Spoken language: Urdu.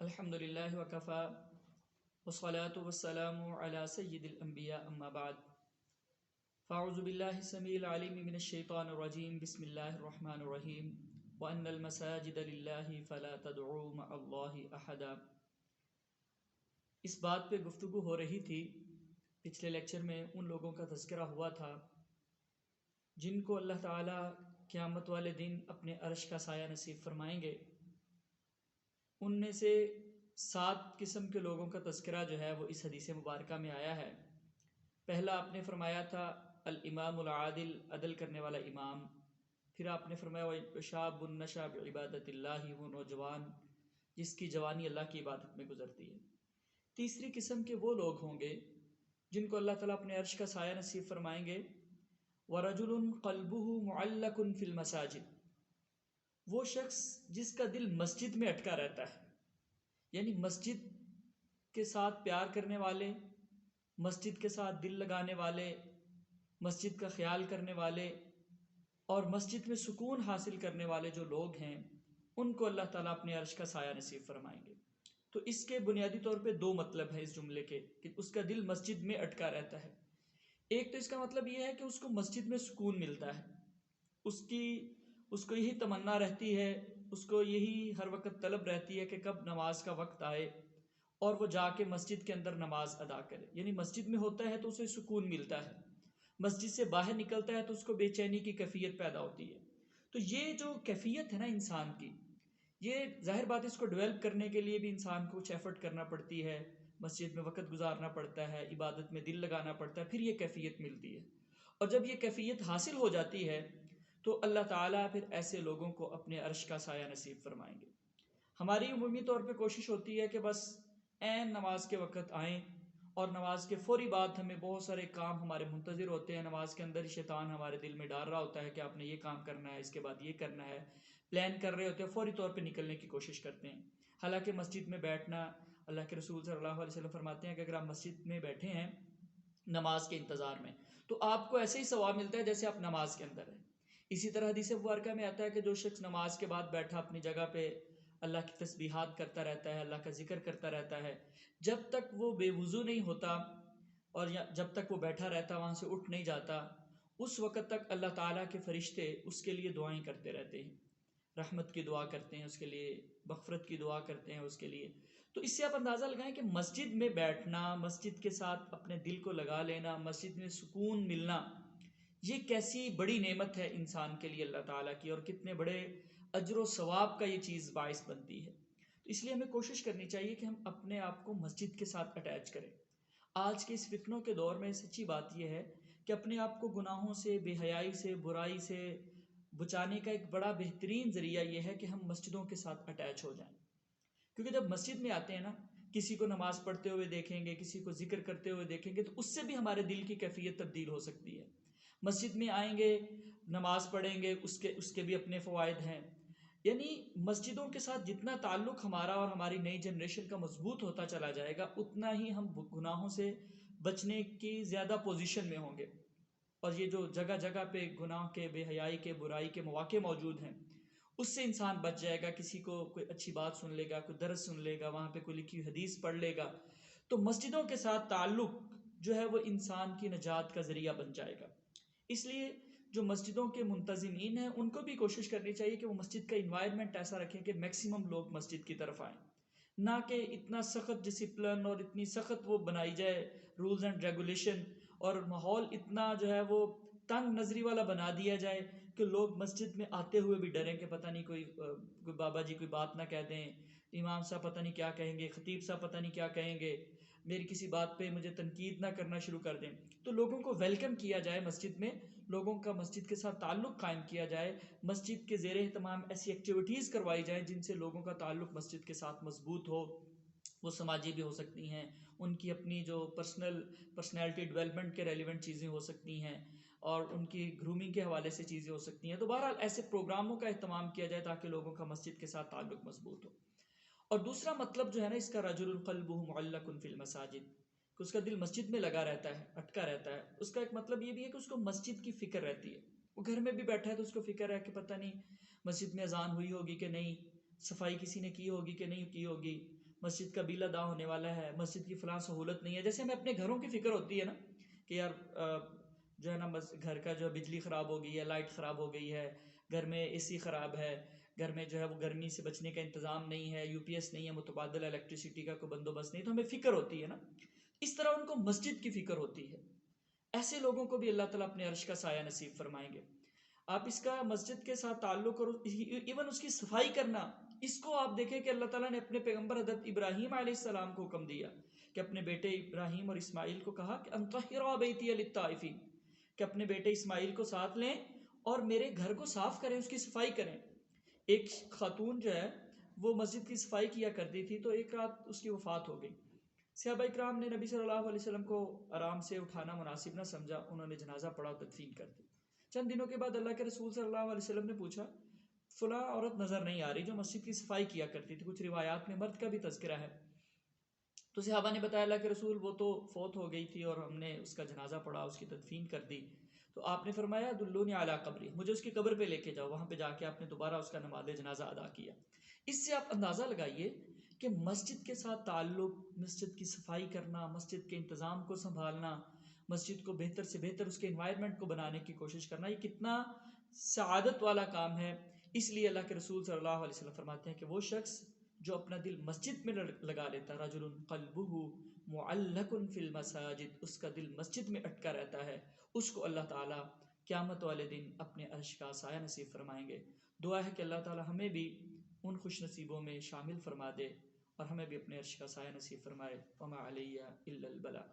الحمد للہ وکفا والصلاة والسلام على سید الانبیاء اما بعد فاعوذ باللہ السمیع العلیم من الشیطان الرجیم بسم اللہ الرحمن الرحیم وان المساجد للہ فلا تدعوا مع اللہ احدا۔ اس بات پہ گفتگو ہو رہی تھی، پچھلے لیکچر میں ان لوگوں کا تذکرہ ہوا تھا جن کو اللہ تعالیٰ قیامت والے دن اپنے عرش کا سایہ نصیب فرمائیں گے۔ ان میں سے 7 قسم کے لوگوں کا تذکرہ جو ہے وہ اس حدیث مبارکہ میں آیا ہے۔ پہلا آپ نے فرمایا تھا الامام العادل، عدل کرنے والا امام۔ پھر آپ نے فرمایا وشاب نشا بعبادت اللہ، وہ نوجوان جس کی جوانی اللہ کی عبادت میں گزرتی ہے۔ تیسری قسم کے وہ لوگ ہوں گے جن کو اللہ تعالیٰ اپنے عرش کا سایہ نصیب فرمائیں گے۔ ورجل قلبہ معلق فی المساجد، وہ شخص جس کا دل مسجد میں اٹکا رہتا ہے، یعنی مسجد کے ساتھ پیار کرنے والے، مسجد کے ساتھ دل لگانے والے، مسجد کا خیال کرنے والے اور مسجد میں سکون حاصل کرنے والے جو لوگ ہیں، ان کو اللہ تعالیٰ اپنے عرش کا سایہ نصیب فرمائیں گے۔ تو اس کے بنیادی طور پہ 2 مطلب ہیں اس جملے کے کہ اس کا دل مسجد میں اٹکا رہتا ہے۔ ایک تو اس کا مطلب یہ ہے کہ اس کو مسجد میں سکون ملتا ہے، اس کو یہی تمنا رہتی ہے، اس کو یہی ہر وقت طلب رہتی ہے کہ کب نماز کا وقت آئے اور وہ جا کے مسجد کے اندر نماز ادا کرے، یعنی مسجد میں ہوتا ہے تو اسے سکون ملتا ہے، مسجد سے باہر نکلتا ہے تو اس کو بے چینی کی کیفیت پیدا ہوتی ہے۔ تو یہ جو کیفیت ہے نا انسان کی، یہ ظاہر بات اس کو ڈیولپ کرنے کے لیے بھی انسان کو کچھ ایفرٹ کرنا پڑتی ہے، مسجد میں وقت گزارنا پڑتا ہے، عبادت میں دل لگانا پڑتا ہے، پھر یہ کیفیت ملتی ہے۔ اور جب یہ کیفیت حاصل ہو جاتی ہے تو اللہ تعالیٰ پھر ایسے لوگوں کو اپنے عرش کا سایہ نصیب فرمائیں گے۔ ہماری عمومی طور پہ کوشش ہوتی ہے کہ بس عین نماز کے وقت آئیں، اور نماز کے فوری بعد ہمیں بہت سارے کام ہمارے منتظر ہوتے ہیں، نماز کے اندر شیطان ہمارے دل میں ڈال رہا ہوتا ہے کہ آپ نے یہ کام کرنا ہے، اس کے بعد یہ کرنا ہے، پلان کر رہے ہوتے ہیں، فوری طور پہ نکلنے کی کوشش کرتے ہیں۔ حالانکہ مسجد میں بیٹھنا، اللہ کے رسول صلی اللہ علیہ وسلم فرماتے ہیں کہ اگر آپ مسجد میں بیٹھے ہیں نماز کے انتظار میں تو آپ کو ایسے ہی ثواب ملتا ہے جیسے آپ نماز کے اندر ہیں۔ اسی طرح حدیث مبارکہ میں آتا ہے کہ جو شخص نماز کے بعد بیٹھا اپنی جگہ پہ اللہ کی تسبیحات کرتا رہتا ہے، اللہ کا ذکر کرتا رہتا ہے، جب تک وہ بے وضو نہیں ہوتا اور جب تک وہ بیٹھا رہتا، وہاں سے اٹھ نہیں جاتا، اس وقت تک اللہ تعالیٰ کے فرشتے اس کے لیے دعائیں کرتے رہتے ہیں، رحمت کی دعا کرتے ہیں اس کے لیے، مغفرت کی دعا کرتے ہیں اس کے لیے۔ تو اس سے آپ اندازہ لگائیں کہ مسجد میں بیٹھنا، مسجد کے ساتھ اپنے دل کو لگا لینا، مسجد میں سکون ملنا، یہ کیسی بڑی نعمت ہے انسان کے لیے اللہ تعالیٰ کی، اور کتنے بڑے اجر و ثواب کا یہ چیز باعث بنتی ہے۔ تو اس لیے ہمیں کوشش کرنی چاہیے کہ ہم اپنے آپ کو مسجد کے ساتھ اٹیچ کریں۔ آج کے اس فتنوں کے دور میں سچی بات یہ ہے کہ اپنے آپ کو گناہوں سے، بے حیائی سے، برائی سے بچانے کا ایک بڑا بہترین ذریعہ یہ ہے کہ ہم مسجدوں کے ساتھ اٹیچ ہو جائیں۔ کیونکہ جب مسجد میں آتے ہیں نا، کسی کو نماز پڑھتے ہوئے دیکھیں گے، کسی کو ذکر کرتے ہوئے دیکھیں گے، تو اس سے بھی ہمارے دل کی کیفیت تبدیل ہو سکتی ہے۔ مسجد میں آئیں گے، نماز پڑھیں گے، اس کے بھی اپنے فوائد ہیں۔ یعنی مسجدوں کے ساتھ جتنا تعلق ہمارا اور ہماری نئی جنریشن کا مضبوط ہوتا چلا جائے گا، اتنا ہی ہم گناہوں سے بچنے کی زیادہ پوزیشن میں ہوں گے۔ اور یہ جو جگہ جگہ پہ گناہ کے، بے حیائی کے، برائی کے مواقع موجود ہیں، اس سے انسان بچ جائے گا۔ کسی کو کوئی اچھی بات سن لے گا، کوئی درس سن لے گا، وہاں پہ کوئی لکھی حدیث پڑھ لے گا، تو مسجدوں کے ساتھ تعلق جو ہے وہ انسان کی نجات کا ذریعہ بن جائے گا۔ اس لیے جو مسجدوں کے منتظمین ہیں ان کو بھی کوشش کرنی چاہیے کہ وہ مسجد کا انوائرمنٹ ایسا رکھیں کہ میکسیمم لوگ مسجد کی طرف آئیں، نہ کہ اتنا سخت ڈسپلن اور اتنی سخت وہ بنائی جائے رولز اینڈ ریگولیشن، اور ماحول اتنا جو ہے وہ تنگ نظری والا بنا دیا جائے کہ لوگ مسجد میں آتے ہوئے بھی ڈریں کہ پتہ نہیں کوئی بابا جی کوئی بات نہ کہہ دیں، امام صاحب پتہ نہیں کیا کہیں گے، خطیب صاحب پتہ نہیں کیا کہیں گے، میری کسی بات پہ مجھے تنقید نہ کرنا شروع کر دیں۔ تو لوگوں کو ویلکم کیا جائے مسجد میں، لوگوں کا مسجد کے ساتھ تعلق قائم کیا جائے، مسجد کے زیر اہتمام ایسی ایکٹیویٹیز کروائی جائیں جن سے لوگوں کا تعلق مسجد کے ساتھ مضبوط ہو۔ وہ سماجی بھی ہو سکتی ہیں، ان کی اپنی جو پرسنالٹی ڈیولپمنٹ کے ریلیونٹ چیزیں ہو سکتی ہیں، اور ان کی گرومنگ کے حوالے سے چیزیں ہو سکتی ہیں۔ تو بہرحال ایسے پروگراموں کا اہتمام کیا جائے تاکہ لوگوں کا مسجد کے ساتھ تعلق مضبوط ہو۔ اور دوسرا مطلب جو ہے نا اس کا، رجل قلبہ معلق فی المساجد، کہ اس کا دل مسجد میں لگا رہتا ہے، اٹکا رہتا ہے۔ اس کا ایک مطلب یہ بھی ہے کہ اس کو مسجد کی فکر رہتی ہے، وہ گھر میں بھی بیٹھا ہے تو اس کو فکر ہے کہ پتہ نہیں مسجد میں اذان ہوئی ہوگی کہ نہیں، صفائی کسی نے کی ہوگی کہ نہیں کی ہوگی، مسجد کا بل ادا ہونے والا ہے، مسجد کی فلاں سہولت نہیں ہے. جیسے ہمیں اپنے گھروں کی فکر ہوتی ہے نا کہ یار جو ہے نا گھر کا جو بجلی خراب ہو گئی ہے، لائٹ خراب ہو گئی ہے، گھر میں اے سی خراب ہے، گھر میں جو ہے وہ گرمی سے بچنے کا انتظام نہیں ہے، یو پی ایس نہیں ہے، متبادل الیکٹریسٹی کا کوئی بندوبست نہیں، تو ہمیں فکر ہوتی ہے نا. اس طرح ان کو مسجد کی فکر ہوتی ہے. ایسے لوگوں کو بھی اللہ تعالیٰ اپنے عرش کا سایہ نصیب فرمائیں گے. آپ اس کا مسجد کے ساتھ تعلق اور ایون اس کی صفائی کرنا، اس کو آپ دیکھیں کہ اللہ تعالیٰ نے اپنے پیغمبر حضرت ابراہیم علیہ السلام کو حکم دیا کہ اپنے بیٹے ابراہیم اور اسماعیل کو کہا کہ انطہرا بیتی للطائفین، کہ اپنے بیٹے اسماعیل کو ساتھ لیں اور میرے گھر کو صاف کریں، اس کی صفائی کریں. ایک خاتون جو ہے وہ مسجد کی صفائی کیا کرتی تھی، تو ایک رات اس کی وفات ہو گئی. صحابہ اکرام نے نبی صلی اللہ علیہ وسلم کو آرام سے اٹھانا مناسب نہ سمجھا، انہوں نے جنازہ پڑھا اور تدفین کر دی. چند دنوں کے بعد اللہ کے رسول صلی اللہ علیہ وسلم نے پوچھا فلاں عورت نظر نہیں آ رہی جو مسجد کی صفائی کیا کرتی تھی، کچھ روایات میں مرد کا بھی تذکرہ ہے. تو صحابہ نے بتایا اللہ کے رسول وہ تو فوت ہو گئی تھی اور ہم نے اس کا جنازہ پڑھا، اس کی تدفین کر دی. تو آپ نے فرمایا دلونی علی قبری، مجھے اس کی قبر پہ لے کے جاؤ. وہاں پہ جا کے آپ نے دوبارہ اس کا نماز جنازہ ادا کیا. اس سے آپ اندازہ لگائیے کہ مسجد کے ساتھ تعلق، مسجد کی صفائی کرنا، مسجد کے انتظام کو سنبھالنا، مسجد کو بہتر سے بہتر اس کے انوائرمنٹ کو بنانے کی کوشش کرنا، یہ کتنا سعادت والا کام ہے. اس لیے اللہ کے رسول صلی اللہ علیہ وسلم فرماتے ہیں کہ وہ شخص جو اپنا دل مسجد میں لگا لیتا ہے، رجل قلبہ معلق فی المساجد، اس کا دل مسجد میں اٹکا رہتا ہے، اس کو اللہ تعالیٰ قیامت والے دن اپنے عرش کا سایہ نصیب فرمائیں گے. دعا ہے کہ اللہ تعالیٰ ہمیں بھی ان خوش نصیبوں میں شامل فرما دے اور ہمیں بھی اپنے عرش کا سایہ نصیب فرمائے. وما علیہ الا البلاغ.